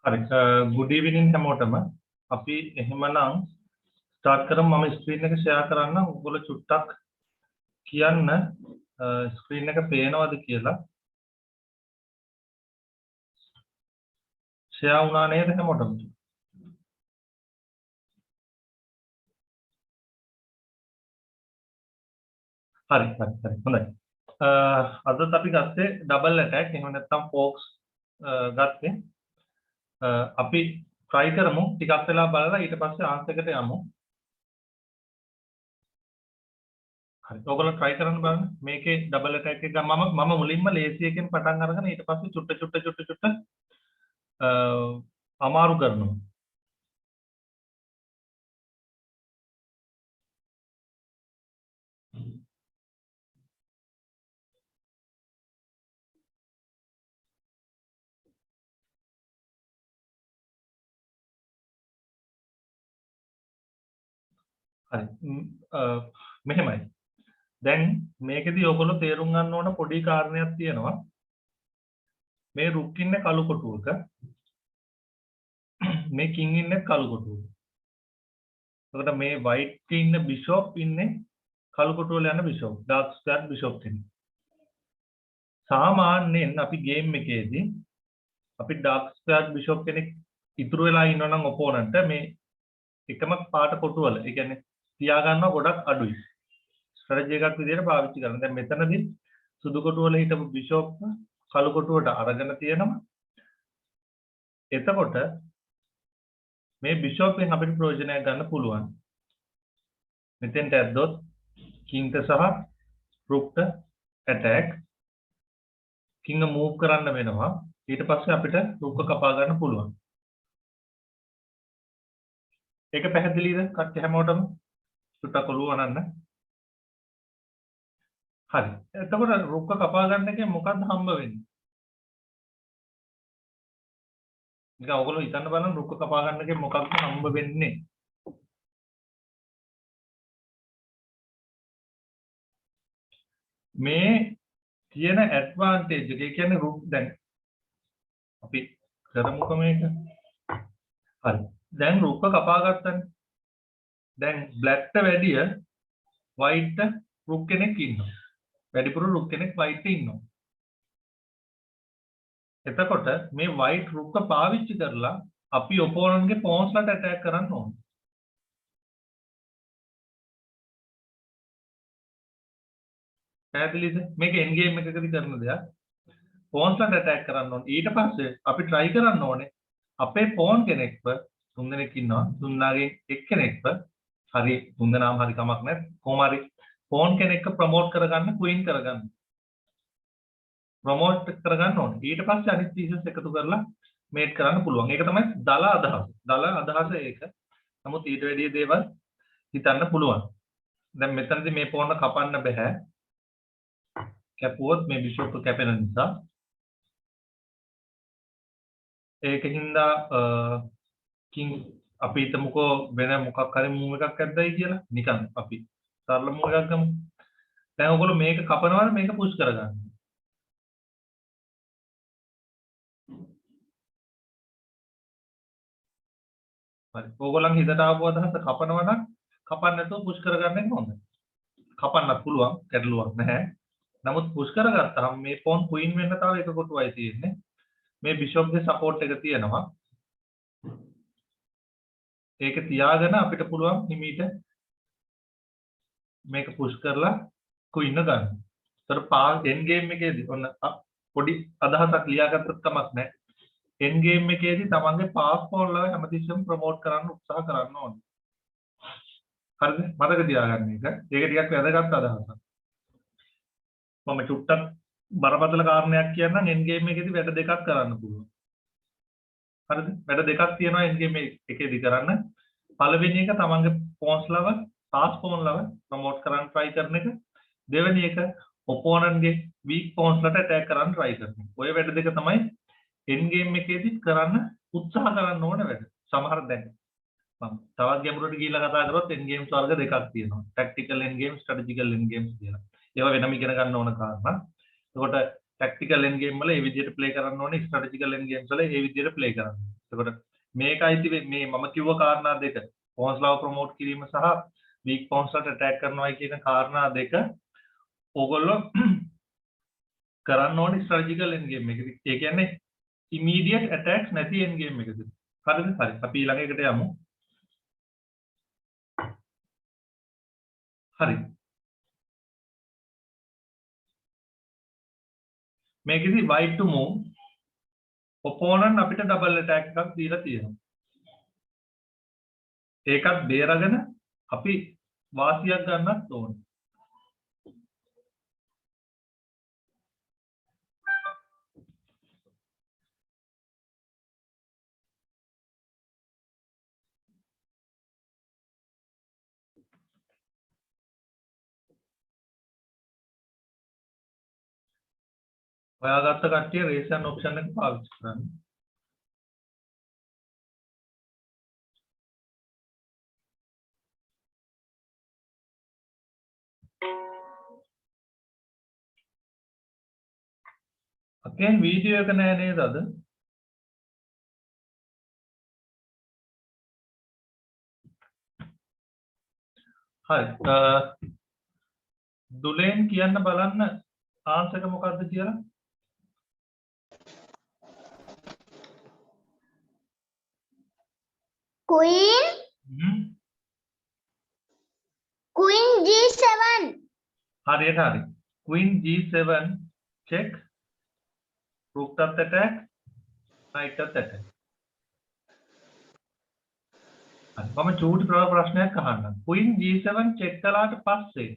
හරි good evening හැමෝටම අපි එහෙමනම් start කරමු මම screen එක share කරන්න ඔයගොල්ලෝ චුට්ටක් කියන්න screen එක පේනවද කියලා share වුණා නේද හැමෝටම හරි හොඳයි අදත් අපි ගත්තේ double attack එහෙම නැත්නම් fox ගත්තේ අපි try කරමු ටිකක් වෙලා බලලා ඊට පස්සේ answer එකට යමු හරි ඔයගොල්ලෝ try කරන්න බලන්න මේකේ double attack එක මම මුලින්ම ලේසි එකෙන් පටන් අරගෙන ඊට පස්සේ චුට්ට අමාරු කරනවා හරි මෙහෙමයි දැන් මේකෙදී ඔයගොල්ලෝ තේරුම් ගන්න ඕන පොඩි කාරණයක් තියෙනවා මේ රුක් ඉන්නේ කළු කොටුවක මේ කිං ඉන්නේ කළු කොටුවක එතකොට මේ වයිට් ඉන්න බිෂොප් ඉන්නේ කළු කොටුවල යන බිෂොප් ඩාර්ක් ස්ක්වයර් බිෂොප් ඉන්නේ සාමාන්‍යයෙන් අපි ගේම් එකේදී අපි ඩාර්ක් ස්ක්වයර් බිෂොප් කෙනෙක් ඉතුරු වෙලා ඉන්නවා නම් ඔපෝනන්ට් මේ එකම පාට කොටුවල ඒ කියන්නේ තියා ගන්නවා ගොඩක් අඩුයි ස්ට්‍රැටජි එකක් විදිහට පාවිච්චි කරනවා දැන් මෙතනදී සුදු කොටුවල හිටපු බිෂොප් කළු කොටුවට අරගෙන තියෙනවා එතකොට මේ බිෂොප් එකෙන් අපිට ප්‍රයෝජනයක් ගන්න පුළුවන් මෙතෙන්ට ඇද්දොත් කිංට සහ රුක්ට ඇටැක් කිංග මූව් කරන්න වෙනවා ඊට පස්සේ අපිට රුක්ක කපා ගන්න පුළුවන් ඒක පැහැදිලිද කට්ටිය හැමෝටම චුට්ටක් ඔළුව අනන්න හරි එතකොට රුක්ක කපා ගන්න එකෙන් මොකක්ද හම්බ වෙන්නේ නිකන් ඔයගොල්ලෝ හිතන්න බලන්න රුක්ක කපා ගන්න එකෙන් මොකක්ද හම්බ වෙන්නේ මේ තියෙන ඇඩ්වාන්ටේජ් එක ඒ කියන්නේ රුක් දැන් අපි කරමුකම මේක හරි දැන් රුක්ක කපා ගත්තනේ දැන් බ්ලැක්ට වැඩිය වයිට් රුක් කෙනෙක් ඉන්නවා වැඩිපුර රුක් කෙනෙක් වයිට් ඉන්නවා එතකොට මේ වයිට් රුක්ක පාවිච්චි කරලා අපි ඔපෝනන්ට්ගේ පෝන්ස්ලට ඇටැක් කරන්න ඕනේ පැහැදිලිද මේක එන්ඩ් ගේම් එකකදී කරන දෙයක් පෝන්ස්ලට ඇටැක් කරන්න ඕනේ ඊට පස්සේ අපි try කරන්න ඕනේ අපේ පෝන් කෙනෙක්ව තුන් දෙනෙක් ඉන්නවා තුන්නාගේ එක්කෙනෙක්ව හරි තුන් දෙනාම හරි කමක් නැහැ කොහොම හරි පෝන් කෙනෙක්ව ප්‍රොමෝට් කරගන්න ක්වීන් කරගන්න ප්‍රොමෝට් කරගන්න ඕනේ ඊට පස්සේ අනිත් පීසස් එකතු කරලා මේට් කරන්න පුළුවන් ඒක තමයි දල අදහස ඒක නමුත් ඊට වැඩිය දේවල් හිතන්න පුළුවන් දැන් මෙතනදී මේ පෝන කපන්න බෑ කැපුවොත් මේ බිෂොප් කැපෙන නිසා ඒකින්ද කිං අපි හිතමුකෝ වෙන මොකක් හරි මූව් එකක් ඇද්දයි කියලා නිකන් අපි සරල මූව් එකක් ගමු දැන් ඔයගොල්ලෝ මේක කපනවා මේක පුෂ් කරගන්න හරි ඕගොල්ලන්ගේ හිතට ආපු අදහස කපනවා නම් කපන්න නැතුව පුෂ් කරගන්න එක හොඳයි කපන්නත් පුළුවන් ගැටලුවක් නැහැ නමුත් පුෂ් කරගත්තාම මේ පෝන් ක්වීන් වෙන්න තව එක කොටුවයි තියෙන්නේ මේ බිෂොප්ගේ සපෝට් එක තියෙනවා ඒක තියාගෙන අපිට පුළුවන් හිමීට මේක පුෂ් කරලා ක්වීන් ගන්න. ඒතර පාස් එන්ඩ් ගේම් එකේදී ඔන්න පොඩි අදහසක් ලියාගත්තත් කමක් නැහැ. එන්ඩ් ගේම් එකේදී තමන්ගේ පාස් පෝල් වල හැමතිස්සෙම ප්‍රොමෝට් කරන්න උත්සාහ කරන්න ඕනේ. හරිද? මතක තියාගන්න එක. ඒක ටිකක් වැදගත් අදහසක්. මම චුට්ටක් බරපතල කාරණයක් කියන්නම් එන්ඩ් ගේම් එකේදී වැඩ දෙකක් කරන්න පුළුවන්. හරිද? වැඩ දෙකක් තියෙනවා එන්ඩ් ගේම් එකේදී කරන්න. පළවෙනි එක තමන්ගේ පෝන්ස් ලව පාස් පෝන් ලව ප්‍රොමෝට් කරන්න try කරන එක. දෙවෙනි එක ඔපෝනන්ට්ගේ වීක් පෝන්ස් වලට ඇටැක් කරන්න try කරන එක. ඔය වැඩ දෙක තමයි එන්ඩ් ගේම් එකේදී කරන්න උත්සාහ කරන්න ඕන වැඩ. සමහර දැන් මම තවත් ගැඹුරට ගිහිල්ලා කතා කරොත් එන්ඩ් ගේම්ස් වර්ග දෙකක් තියෙනවා. Tactical end games, strategical end games කියලා. ඒවා වෙනම ඉගෙන ගන්න ඕන කාරණා. එතකොට ටැක්ටිකල් එන්ඩ් ගේම් වල ඒ විදිහට ප්ලේ කරන්න ඕනේ, ස්ට්‍රැටජිකල් එන්ඩ් ගේම්ස් වල ඒ විදිහට ප්ලේ කරන්න. එතකොට මේකයි මේ මම කිව්ව කාරණා දෙක පෝන්ස්ලාව ප්‍රොමෝට් කිරීම සහ වීක් පෝන්ස්ලාට ඇටැක් කරනවායි කියන කාරණා දෙක ඕගොල්ලෝ කරන්න ඕනේ ස්ට්‍රැටජිකල් එන්ඩ් ගේම් එකදී. ඒ කියන්නේ ඉමීඩියට් ඇටැක්ස් නැති එන්ඩ් ගේම් එකදී. හරිද? හරි. අපි ඊළඟ එකට යමු. හරි. මේකෙදි white to move opponent අපිට ඩබල් ඇටැක් එකක් දීලා තියෙනවා. ඒකත් බේරගෙන අපි වාසියක් ගන්නත් ඕනේ. ඔයාගත්ත කට්ටිය raise hand option එක පාවිච්චි කරන්න. අකෙන් වීඩියෝ එක නෑ නේද අද? හරි. දුලෙන් කියන්න බලන්න ආන්සර් එක මොකක්ද කියලා. Queen G7. හරියට හරි. Queen G7 check. Rook attack. Knight attack. හරි. මම චූටි ප්‍රශ්නයක් අහන්නම්. Queen G7 check කළාට පස්සේ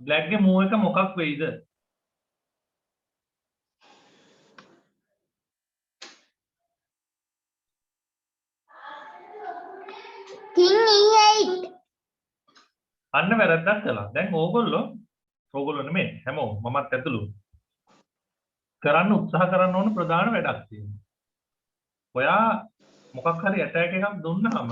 black ගේ move එක මොකක් වෙයිද? King E8. අන්න වැරද්දක් කළා. දැන් ඕගොල්ලෝ නෙමෙයි හැමෝම මමත් ඇතුළු කරන්න උත්සාහ කරන්න ඕන ප්‍රධාන වැඩක් තියෙනවා. ඔයා මොකක් හරි ඇටැක් එකක් දුන්නාම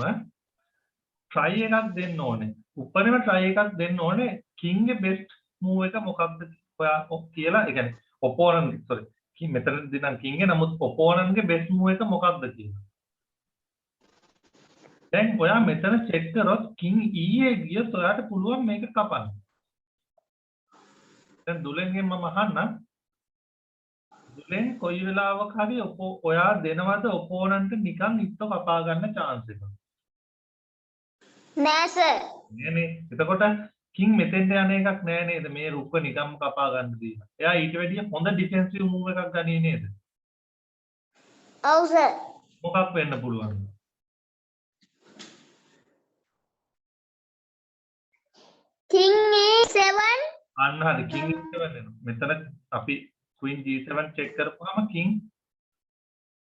try එකක් දෙන්න ඕනේ. උපරිම try එකක් දෙන්න ඕනේ king ගේ best move එක මොකක්ද ඔයා කියලා. ඒ කියන්නේ opponent sorry king මෙතනදී නම් king ගේ නමුත් opponent ගේ best move එක මොකක්ද කියලා. දැන් ඔයා මෙතන check කරොත් king e8 ගියොත් ඔයාට පුළුවන් මේක කපන්න. දැන් දුලෙන්ගෙන් මම අහන්නම් දුලෙන් කොයි වෙලාවක හරි ඔයා දෙනවද opponent නිකන් ඉත්ත කපා ගන්න chance එක? නෑ සර්. නෑනේ. එතකොට king මෙතෙන්ට යන එකක් නෑ නේද? මේ රුක්ක නිකම්ම කපා ගන්න දීලා. එයා ඊට වැඩිය හොඳ ඩිෆෙන්සිව් මූව් එකක් ගන්නේ නේද? ඔව් සර්. මොකක් වෙන්න පුළුවන්? King E7. අන්න හරි king e7 වෙනවා. මෙතන අපි queen g7 check කරපුවාම king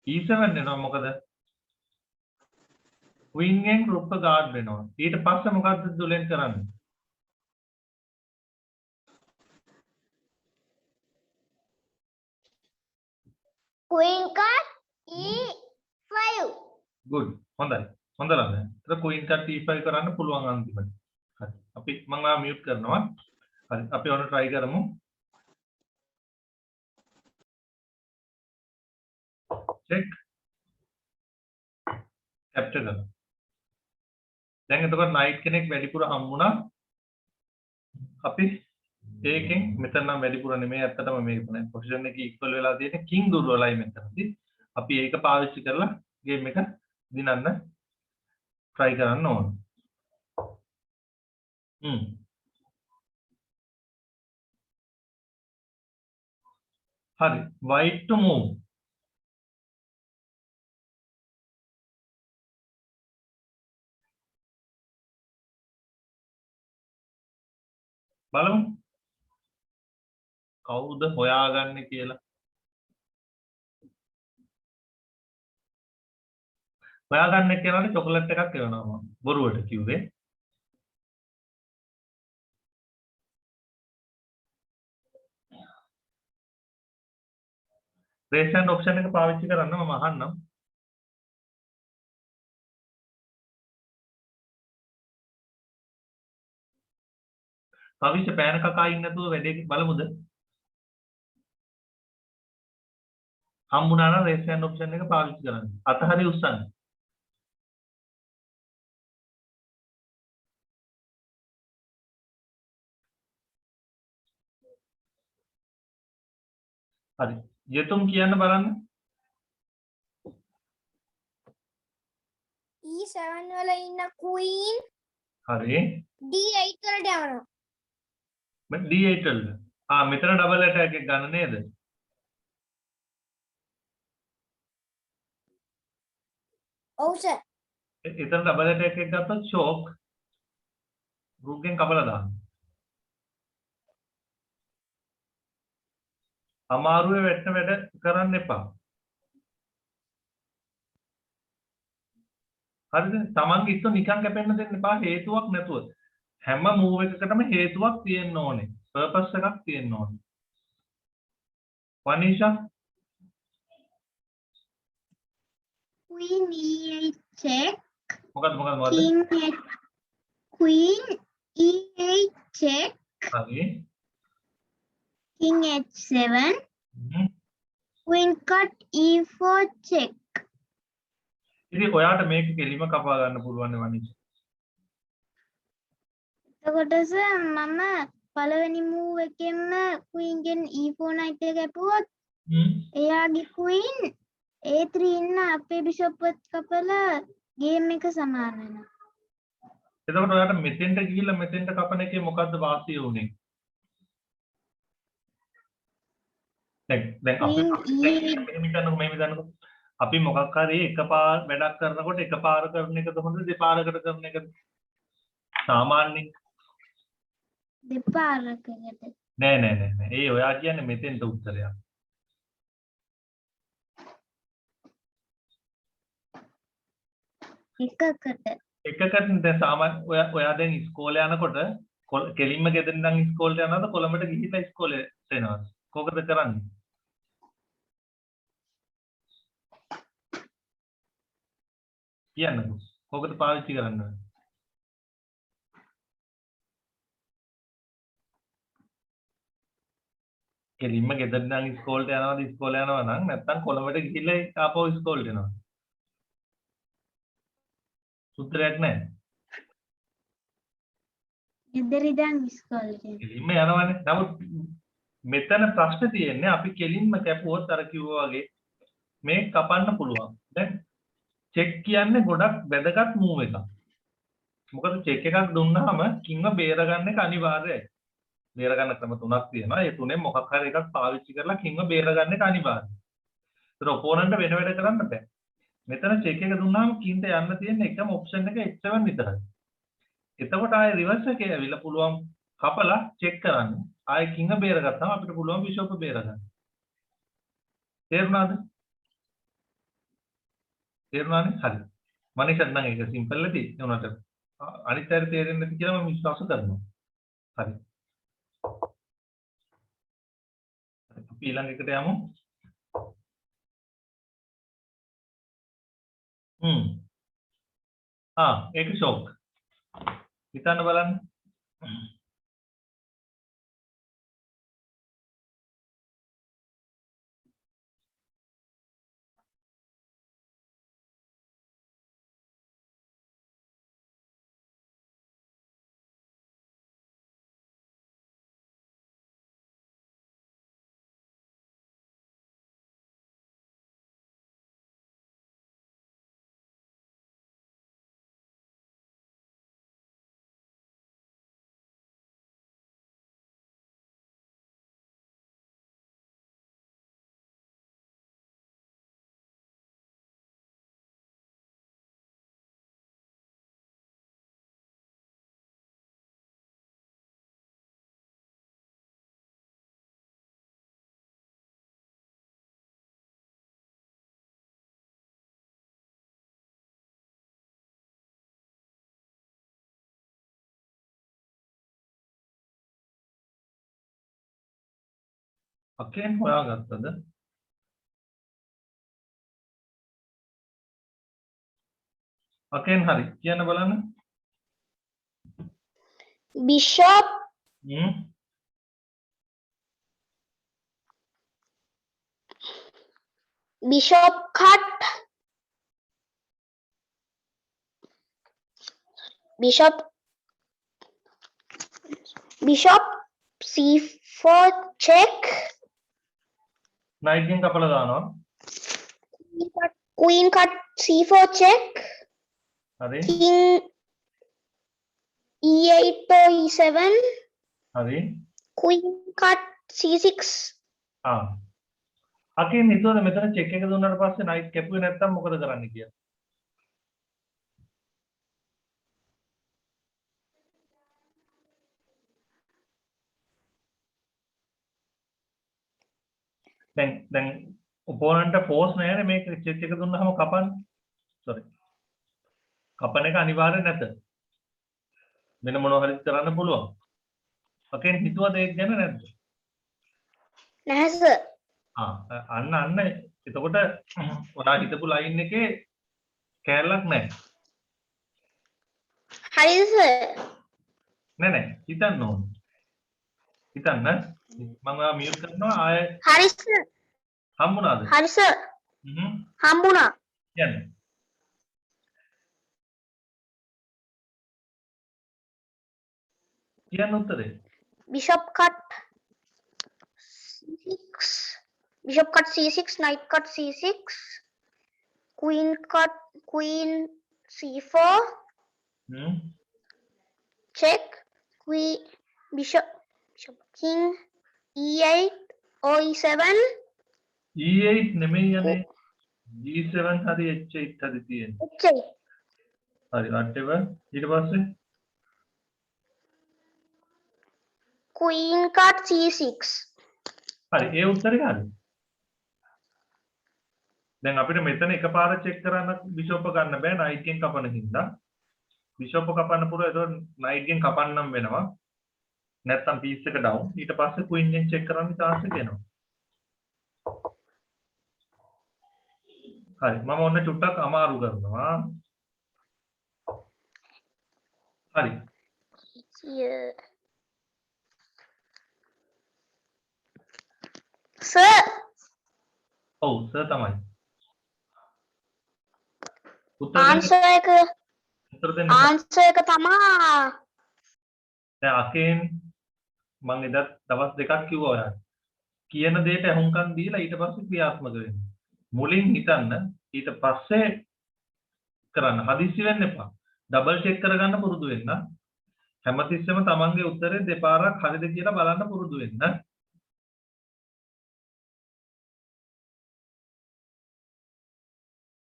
e7 වෙනවා. මොකද queen ගෙන් රුක්ක guard වෙනවා. ඊට පස්සේ මොකද්ද දුලෙන් කරන්නේ? Queen card E5. good. හොඳයි. හොඳ ළමයි. ඒක queen card e5 කරන්න පුළුවන් අන්තිමට. හරි. අපි මම mute කරනවා. හරි. අපි ඔන්න try කරමු. check capture කරනවා. දැන් එතකොට knight කෙනෙක් වැඩිපුර හම්බුණා. අපි ඒකෙන් මෙතන නම් වැඩිපුර නෙමෙයි ඇත්තටම මේක තමයි පොසිෂන් එකේ ඉක්වල් වෙලා තියෙන්නේ king දුර්වලයි මෙතනදී. අපි ඒක පාවිච්චි කරලා ගේම් එක දිනන්න try කරන්න ඕන. හරි white to move. බලමු කවුද හොයාගන්නේ කියලා. හොයාගන්න කියනවානේ චොකලට් එකක් එවනවා මම. බොරුවට කිව්වේ. raise hand option එක පාවිච්චි කරන්න මම අහන්නම්. භවිෂ්‍ය පෑන කකා ඉන්න නැතුව වැඩේ බලමුද? හම්බුණා නම් raise hand option එක පාවිච්චි කරන්න. අතහරි උස්සන්න. හරි. යෙතුම් කියන්න බලන්න. E7 වල ඉන්න queen හරි. D8 වලට යවනවා. D8 වල. මෙතන ඩබල් ඇටැක් එක ගන්න නේද? ඔව් සර්. එතන ඩබල් ඇටැක් එක ගත්තොත් ෂෝක් රුක්ගෙන් කපලා දාන්න. අමාරුවේ වැටෙන වැඩ කරන්න එපා. හරිද? තමන්ගේ ඉස්ස නිකන් කැපෙන්න දෙන්න එපා හේතුවක් නැතුව. හැම මූව් එකකටම හේතුවක් තියෙන්න ඕනේ. පර්පස් එකක් තියෙන්න ඕනේ. වනිෂා Queen E8 check. මොකද King H Queen E8 check. හරි. King H7. Queen cut E4 check. ඉතින් ඔයාට මේක කෙලිම කපා ගන්න පුළුවන් නේ වනිෂා. එතකොට සර් මම පළවෙනි මූව් එකෙන්ම queen ගෙන් E4 knight එක කැපුවොත් එයාගේ queen A3 ඉන්න අපේ bishop එකත් කපලා ගේම් එක සමාන වෙනවා. එතකොට ඔයාට මෙතෙන්ට ගිහිල්ලා මෙතෙන්ට කපන එකේ මොකද්ද වාසිය උනේ? දැන් අපි මෙහෙම ගන්නකො. අපි මොකක් හරි එකපාර වැඩක් කරනකොට එකපාර කරන එකද හොඳ දෙපාරකට කරන එකද? සාමාන්‍යයෙන් දෙපාරකට. නෑ. ඒ ඔයා කියන්නේ මෙතෙන්ට උත්තරයක්. එකකට දැන් සාමාන්‍ය ඔයා දැන් ඉස්කෝලේ යනකොට කෙලින්ම ගෙදරින් නම් ඉස්කෝලේට යනවද කොළඹට ගිහිල්ලා ඉස්කෝලේ එනවද? කොහොමද කරන්නේ? කියන්නකෝ. කොහොමද පාවිච්චි කරන්නේ? කෙලින්ම ගෙදරින් නම් ඉස්කෝලේට යනවද ඉස්කෝලේ යනවා නම් නැත්නම් කොළඹට ගිහිල්ලා ආපහු ඉස්කෝලේට එනවා. සූත්‍රයක් නැහැ. ගෙදර ඉඳන් ඉස්කෝලේට. කෙලින්ම යනවනේ. නමුත් මෙතන ප්‍රශ්නේ තියෙන්නේ අපි කෙලින්ම කැපුවොත් අර කිව්වා වගේ මේක කපන්න පුළුවන්. දැන් චෙක් කියන්නේ ගොඩක් වැදගත් මූව් එකක්. මොකද චෙක් එකක් දුන්නාම කින්ව බේරගන්න එක අනිවාර්යයි. බේරගන්න ක්‍රම තුනක් තියෙනවා. ඒ තුනෙන් මොකක් හරි එකක් පාවිච්චි කරලා කින්ව බේරගන්න එක අනිවාර්යයි. ඒතර ඔපෝනන්ට් වෙන වැඩ කරන්න බෑ. මෙතන චෙක් එක දුන්නාම කින්ට යන්න තියෙන එකම ඔප්ෂන් එක H7 විතරයි. එතකොට ආයේ රිවර්ස් එකේ ඇවිල්ලා පුළුවන් කපලා චෙක් කරන්න. ආයේ කින්ව බේරගත්තාම අපිට පුළුවන් බිෂොප් බේරගන්න. තේරුණාද? තේරුණානේ? හරි. මනිෂත් නම් ඒක සිම්පල් ඇති. ඒ උනට අනිත් අයට තේරෙන්නේ නැති කියලා මම විශ්වාස කරනවා. හරි. අපි ඊළඟ එකට යමු. ඒක ෂොක්. හිතන්න බලන්න. අකෙන් හොයාගත්තද? අකෙන් හරි. කියන්න බලන්න. Bishop bishop cut, bishop c4 check, night එකෙන් කපලා දානවා. queen cut c4 check, හරි. king e8 or e7, හරි. queen cut c6. අකින් හිතුවද මෙතන චෙක් එක දුන්නාට පස්සේ නයිට් කැපුවේ නැත්තම් මොකද කරන්න කියලා? දැන් ඔපෝනන්ට ෆෝස් නැහැ මේක චෙක් එක දුන්නාම කපන්න. සෝරි. කපන එක අනිවාර්ය නැත. වෙන මොනවා හරි කරන්න පුළුවන්. අකින් හිතුවද ඒක ගැන නැද්ද? නැහැ sir. අන්න එතකොට ඔයා හිතපු ලයින් එකේ කැලලක් නැහැ. හරිද sir? නෑ හිතන්න ඕනේ. හිතන්න මම ඔයා මියුට් කරනවා ආයෙ හරි sir. හම්බුණාද? හරි sir. හම්බුණා. කියන්න. කියන්න උත්තරේ. bishop cut c6, bishop cut c6, knight cut c6, queen c4 check, queen bishop king e8 or e7, e8 නෙමෙයි යන්නේ g7 හරි h8 හරි තියෙන්නේ. h8 හරි whatever ඊට පස්සේ queen cut c6. හරි ඒ උත්තරේ හරි. දැන් අපිට මෙතන එකපාර චෙක් කරන්න බිෂොප් ගන්න බෑ නයිට් එකෙන් කපන හින්දා. බිෂොප් කපන්න පුළුවන් ඒතකොට නයිට් එකෙන් කපන්නම් වෙනවා. නැත්තම් පීස් එක ඩවුන්. ඊට පස්සේ queen එකෙන් චෙක් කරන්න chance එක එනවා. හරි මම ඔන්න චුට්ටක් අමාරු කරනවා. හරි. sir ඔව් සර් තමයි. answer එක තමා දැන් අකෙන් මම එදා දවස් දෙකක් කිව්වා ඔයාලට. කියන දෙයට අහුම්කම් දීලා ඊට පස්සේ ක්‍රියාත්මක වෙන්න. මුලින් හිතන්න ඊට පස්සේ කරන්න. හදිස්සි වෙන්න එපා. ඩබල් චෙක් කරගන්න පුරුදු වෙන්න. හැමතිස්සෙම තමන්ගේ උත්තරේ දෙපාරක් හරිද කියලා බලන්න පුරුදු වෙන්න.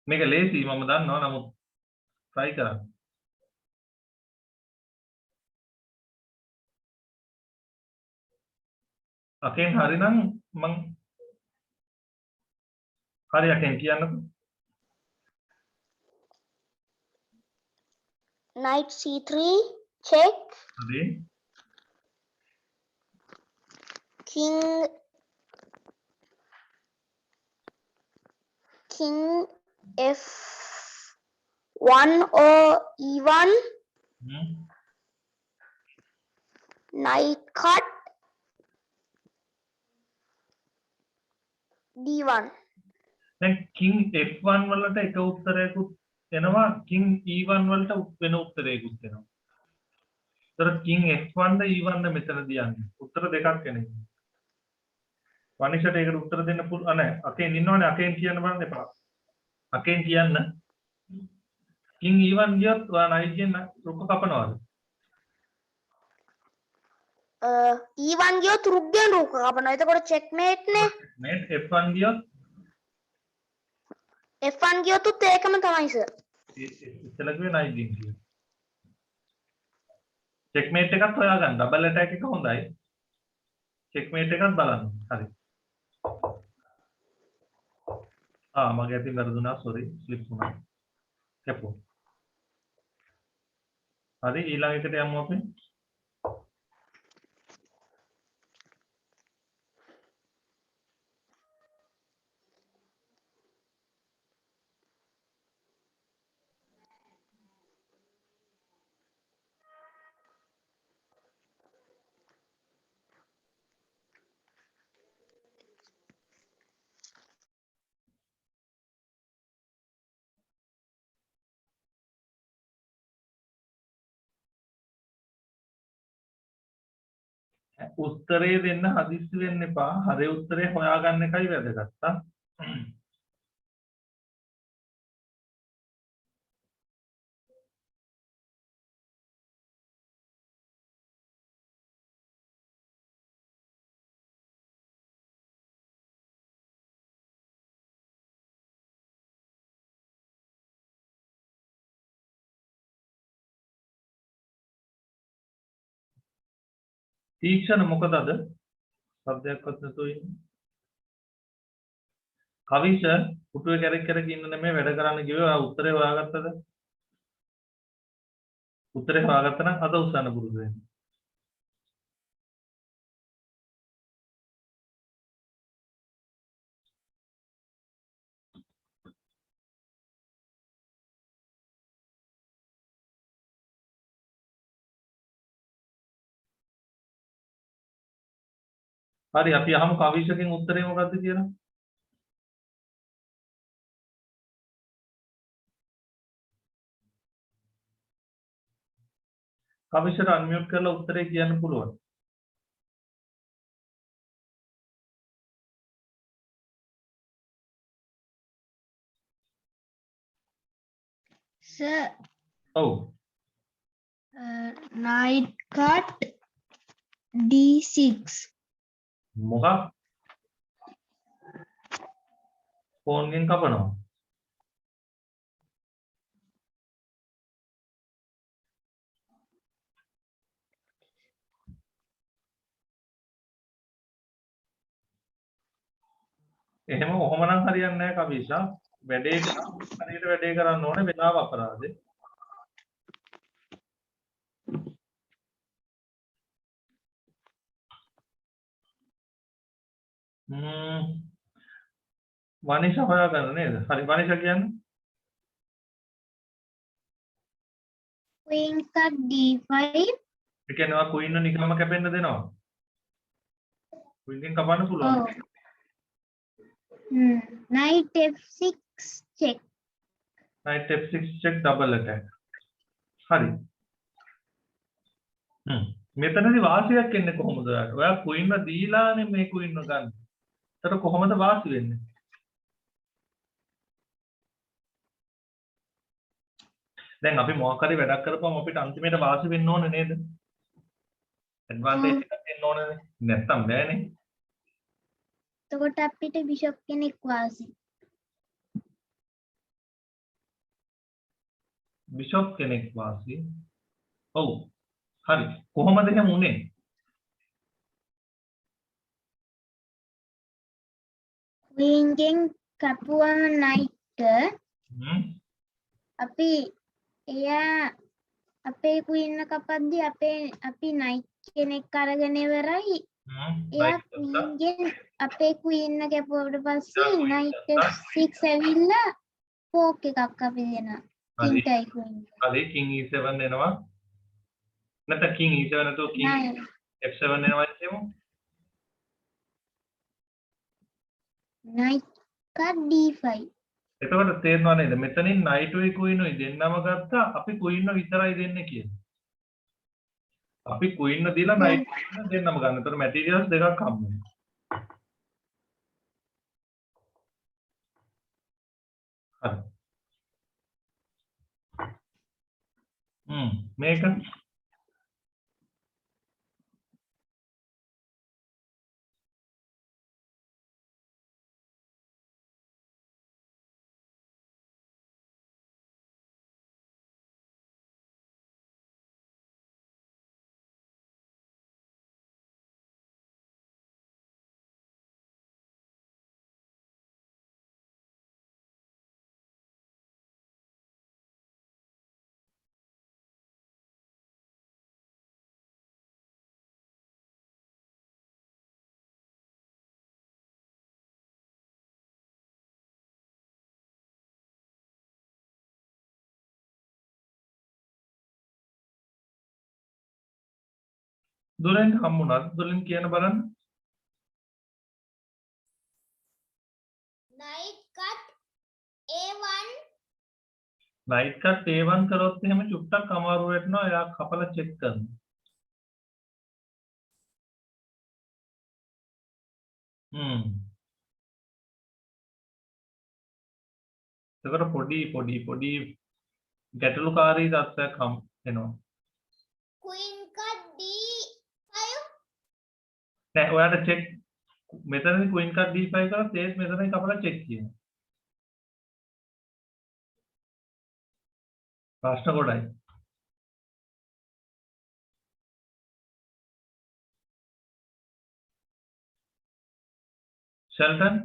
මේක ලේසි මම දන්නවා නමුත් try කරන්න. අකෙන් හරිනම් මං හරි අකෙන් කියන්නකෝ. knight c3 check, හරි. king f1 or e1, knight cut d1. දැන් king f1 වලට එක උත්තරයකුත් එනවා king e1 වලට වෙන උත්තරයකුත් එනවා. ඒතර king f1 ද e1 ද මෙතනදී යන්නේ. උත්තර දෙකක් එන්නේ. වනිෂට ඒකට උත්තර දෙන්න පුළුවන් නැහැ. අකෙන් ඉන්නවනේ අකෙන් කියන්න බලන්න එපා. අකෙන් කියන්න king e1 ගියොත් ඔයා නයිට් ගෙන් රුක්ක කපනවාද? e1 ගියොත් රුක් ගෙන් රුක් කපනවා. එතකොට checkmate නේ. මේට් f1 ගියොත් f1 ගියොත් උත් ඒකම තමයි සර්. ඉතල කිව්වේ නයිට් ගෙන් කියලා. checkmate එකත් හොයාගන්න. double attack එක හොඳයි. checkmate එකත් බලන්න. හරි. මගේ අතින් වැරදුනා sorry slip වුණා. කැපුවා. හරි ඊළඟ එකට යමු අපි. උත්තරේ දෙන්න හදිස්සි වෙන්න එපා. හරි උත්තරේ හොයාගන්න එකයි වැදගත්. තීක්ෂණ මොකද අද? සබ්දයක්වත් නැතුව ඉන්නේ. කවිෂ පුටුවේ කැරක් ඉන්න නෙමෙයි වැඩ කරන්න ගියේ. ඔයා උත්තරේ හොයාගත්තද? උත්තරේ හොයාගත්තා නම් අද උස්සන්න පුරුදු වෙන්න. හරි අපි අහමු කවිෂගෙන් උත්තරේ මොකද්ද කියලා. කවිෂට අන්මියුට් කරලා උත්තරේ කියන්න පුළුවන්. Sir, ඔව්. night cut D6. මොකක්? ෆෝන් ගෙන් කපනවා. එහෙම කොහොමනම් හරියන්නේ නැහැ කවිෂා. වැඩේ හරියට වැඩේ කරන්න ඕනේ වෙලාව අපරාධේ. වනිෂා හොයාගන්න නේද? හරි වනිෂා කියන්නේ Queen cut D5. ඒ කියන්නේ ඔයා කුයින් නිකම්ම කැපෙන්න දෙනවා. කුයින් ගෙන් කපන්න පුළුවන්. Oh. Knight F6 check. Knight F6 check double attack. හරි. මෙතනදී වාසියක් එන්නේ කොහොමද ඔයාට? ඔයා කුයින්ව දීලානේ මේ කුයින්ව ගන්න. ඒතර කොහොමද වාසි වෙන්නේ? දැන් අපි මොකක් හරි වැඩක් කරපුවම අපිට අන්තිමේට වාසි වෙන්න ඕනේ නේද? ඇඩ්වාන්ටේජ් එකක් එන්න ඕනේ. නැත්තම් බෑනේ. එතකොට අපිට බිෂප් කෙනෙක් වාසි. බිෂප් කෙනෙක් වාසි. ඔව්. හරි. කොහොමද එහෙම උනේ? Queen ගෙන් කපුවම knight අපි එයා අපේ queen එක කපද්දි අපි knight කෙනෙක් අරගෙන ඉවරයි. එයා queen ගෙන් අපේ queen එක කැපුවට පස්සේ knight F6 ඇවිල්ලා fork එකක් අපි දෙනවා. king ටයි queen. හරි king e7 එනවා. නැත්නම් king e7 නැතුව king f7 එනවා කියමු. knight cut d5. එතකොට තේරෙනව නේද? මෙතනින් knight උයි queen උයි දෙන්නම ගත්තා. අපි queen විතරයි දෙන්නේ කියලා. අපි queen දීලා knight දෙන්නම ගන්න. එතකොට materials දෙකක් හම්බ වෙනවා. හරි. මේක දුරෙන් හම්බුණාද? දුරෙන් කියන බලන්න. Knight cut A1. knight cut A1 කරොත් එහෙම චුට්ටක් අමාරු වෙනවා. එයා කපලා චෙක් කරනවා. එතකොට පොඩි ගැටලුකාරී තත්ත්වයක් එනවා. queen cut d5 නෑ ඔයාට චෙක් මෙතනදී queen card d5 කරලා තේස් මෙතනදී කපලා චෙක් කියනවා. ප්‍රශ්න ගොඩයි. Sheldon?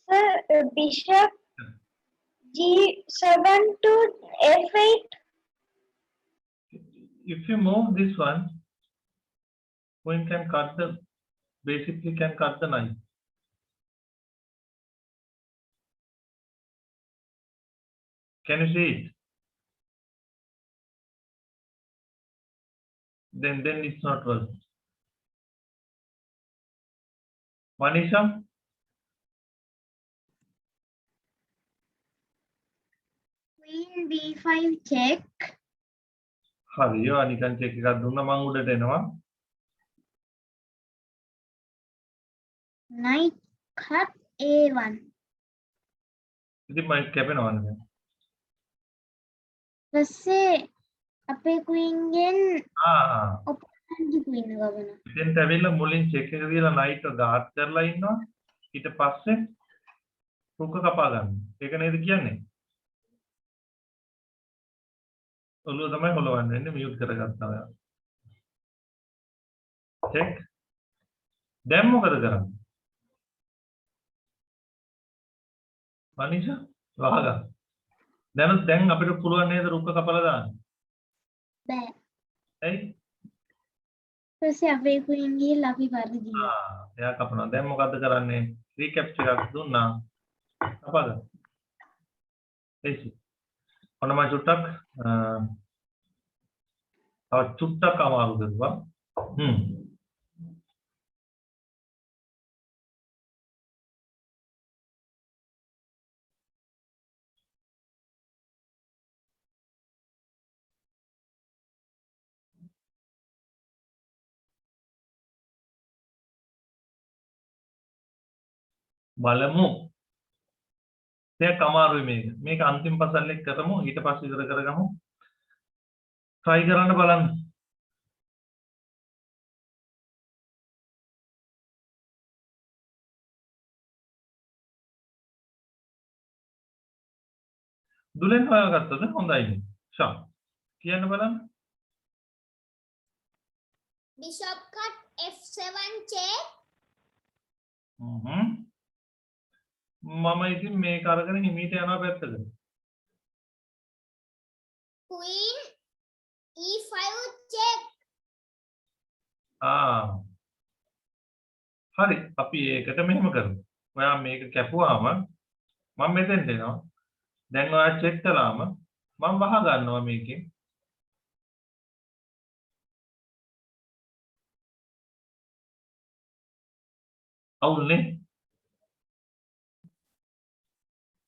Sir, bishop g7 to f8. If you move this one, queen can cut the basically can cut the knife. Can you see it? Then it's not worth. Manisha? queen b5 check හරියෝ අනිකන් check එකක් දුන්න මං උඩට එනවා. knight cut a1 ඉතින් මම කැපෙනවද දැන්? පස්සේ අපේ queen ගෙන් ආ opponent ගේ queen එක ගන්න ඉතින් ඇවිල්ලා මුලින් චෙක් එක දීලා knight එක guard කරලා ඉන්නවා. ඊට පස්සේ රුක කපා ගන්න. ඒක නේද කියන්නේ? ඔළුව තමයි හොලවන්න වෙන්නේ මියුට් කරගත්තා ඔයා. චෙක්. දැන් මොකද කරන්නේ? මනිෂා වහගන්න. දැන් අපිට පුළුවන් නේද රුක කපලා දාන්න? බෑ ඇයි? පස්සේ අපේ queen ගිහලා අපි වර්ධිනවා එයා කපනවා. දැන් මොකද්ද කරන්නේ? රීකැප්චර් එකක් දුන්නා. කපගන්න. එයි. ඔන්න මම චුට්ටක් අමාරු කරුවා. බලමු. දෙයක් අමාරුයි මේක. මේක අන්තිම පසල්ලෙක් කරමු. ඊට පස්සේ ඉවර කරගමු. try කරන්න බලන්න. දුලෙන් හොයාගත්තද? හොඳයිනේ. ෂා. කියන්න බලන්න. bishop cut f7 check මම ඉතින් මේක අරගෙන හිමීට යනවා පැත්තට. queen e5 check හරි අපි ඒකට මෙහෙම කරමු. ඔයා මේක කැපුවාම මම මෙතෙන්ට එනවා. දැන් ඔයා චෙක් කළාම මම වහ ගන්නවා මේකෙන්. අවුල්නේ.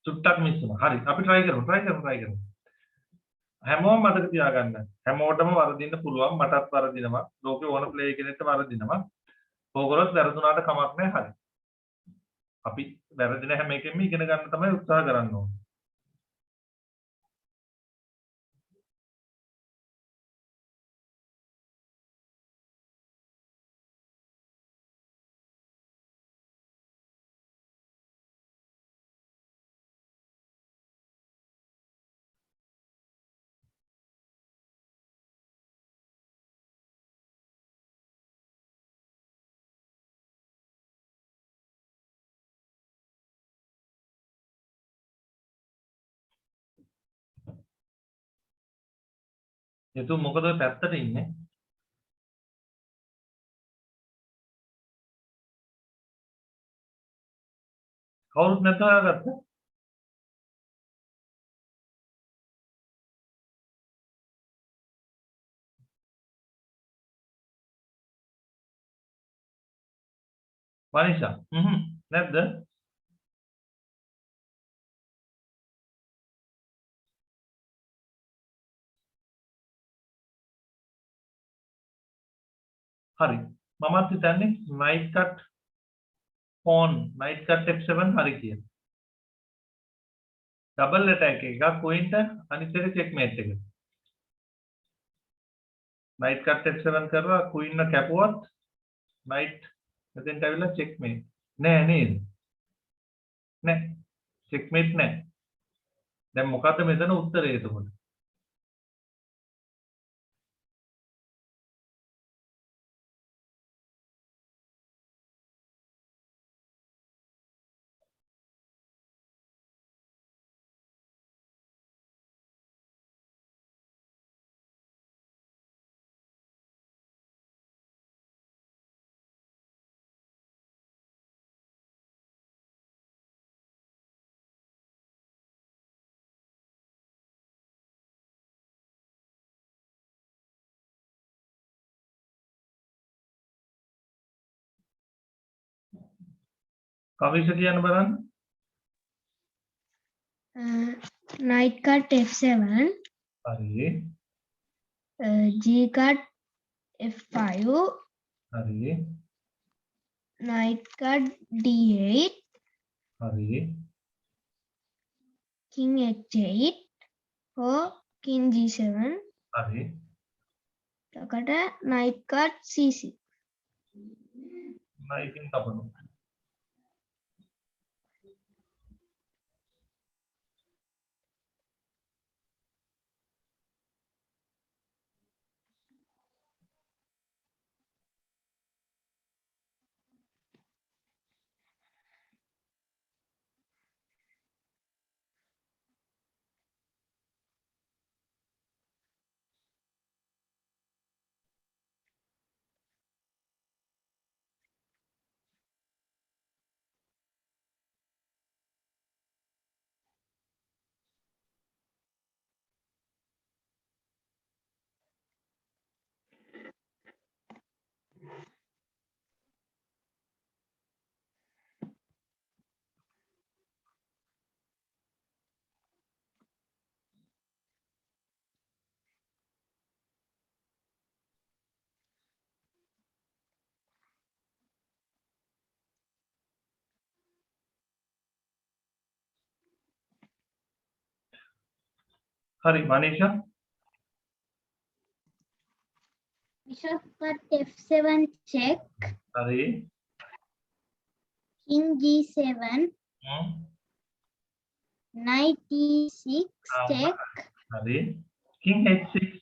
චුට්ටක් මිස් වුණා. හරි අපි try කරමු. හැමෝම මතක තියාගන්න. හැමෝටම වරදින්න පුළුවන්. මටත් වරදිනවා. ලෝකේ ඕන ප්ලේ කෙනෙක්ට වරදිනවා. ඕගොල්ලොත් වැරදුනාට කමක් නැහැ. හරි. අපි වැරදින හැම එකෙම ඉගෙන ගන්න තමයි උත්සාහ කරන්න ඕනේ. එතු මොකද ඔය පැත්තට ඉන්නේ? කවුරුත් නැතව හොයාගත්තා? මනිෂා නැද්ද? හරි මමත් හිතන්නේ night cut pawn night cut f7 හරි කියලා. double attack එකක් queen ට අනිත් එක checkmate එක. night cut f7 කරලා queen එක කැපුවත් knight මෙතෙන්ට ඇවිල්ලා checkmate. නෑ නේද? නෑ checkmate නෑ. දැන් මොකද්ද මෙතන උත්තරේ එතකොට? කවිෂ කියන්න බලන්න. knight cut f7 හරි. g cut f5 හරි. knight cut d8 හරි. king h8 or king g7 හරි. එතකොට knight cut c6 නයිකින් තපනවා. හරි මනීෂා. bishop cut f7 check හරි. king g7 knight e6 check හරි. king h6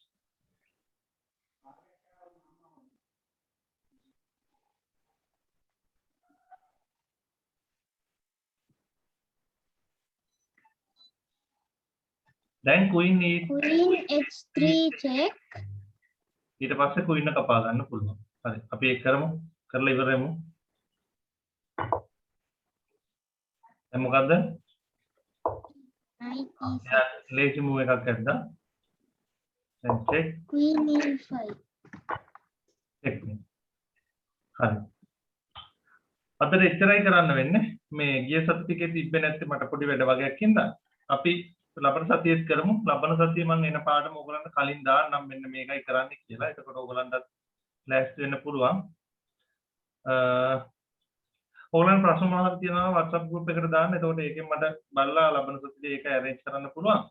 දැන් queen queen h3 check ඊට පස්සේ queen එක කපා ගන්න පුළුවන්. හරි. අපි ඒක කරමු. කරලා ඉවරෙමු. දැන් මොකද්ද? knight ලේසි move එකක් ඇද්දා. දැන් check queen e5 check. හරි. අතට එච්චරයි කරන්න වෙන්නේ. මේ ගිය සතියේ තිබ්බේ නැත්නම් මට පොඩි වැඩ වගේක් ඉඳලා අපි ලබන සතියේත් කරමු. ලබන සතියේ මම එන පාඩම ඕගලන්ට කලින් දාන්නම් මෙන්න මේකයි කරන්න කියලා. එතකොට ඕගලන්ටත් ලෑස්ති වෙන්න පුළුවන්. ඕගලන් ප්‍රශ්න මොනවද තියෙනවා WhatsApp group එකට දාන්න. එතකොට ඒකෙන් මට බලලා ලබන සතියේ ඒක arrange කරන්න පුළුවන්.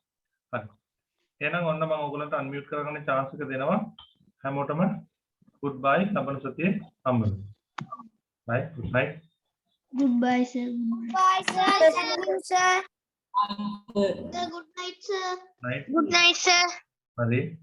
හරි. එහෙනම් ඔන්න මම ඕගලන්ට unmute කරගන්න chance එක දෙනවා. හැමෝටම goodbye. ලබන සතියේ හම්බෙමු. bye. good night. goodbye sir Bye, sir. Thank you, sir. good night sir night. Good night, sir. හරි.